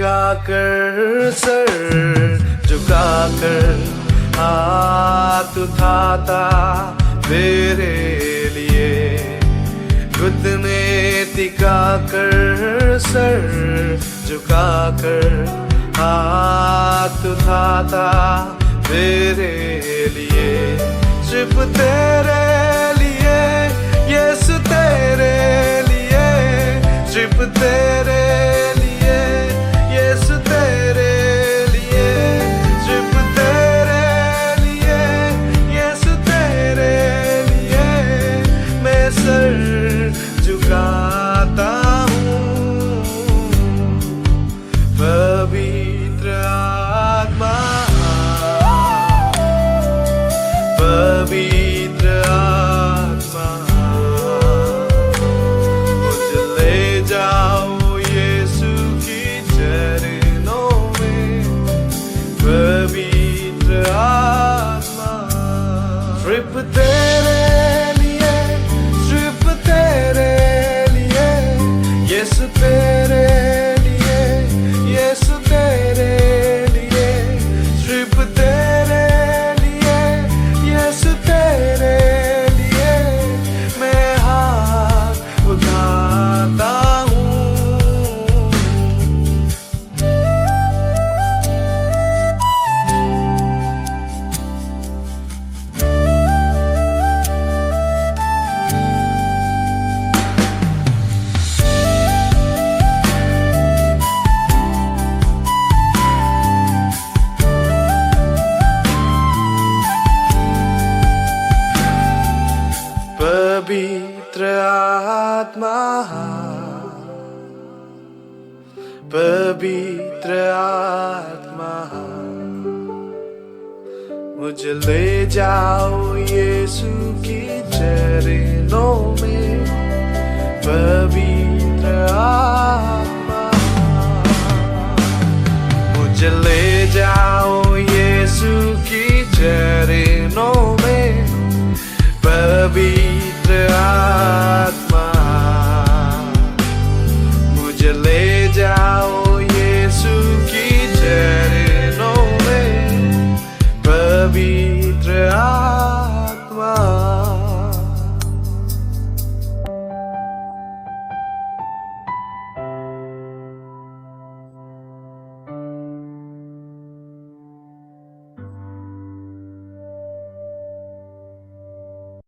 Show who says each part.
Speaker 1: गाकर सर झुकाकर हाथ उठाता मेरे लिए, घुटने टिकाकर सर झुकाकर हाथ उठाता मेरे लिए, सिर्फ तेरे लिए यीशु तेरे लिए, सिर्फ तेरे लिए यीशु तेरे लिए, सिर्फ तेरे लिए यीशु तेरे लिए मैं सर झुकाता हूँ। पवित्र आत्मा, पवित्र आत्मा, मुझे ले जाओ यीशु की चरणों में। पवित्र आत्मा, सिर्फ तेरे लिए, सिर्फ तेरे लिए यीशु तेरे लिए, यीशु तेरे लिए, सिर्फ तेरे लिए यीशु तेरे लिए मैं हाथ उठाता हूँ। पवित्र आत्मा, पवित्र आत्मा, मुझे ले जाओ यीशु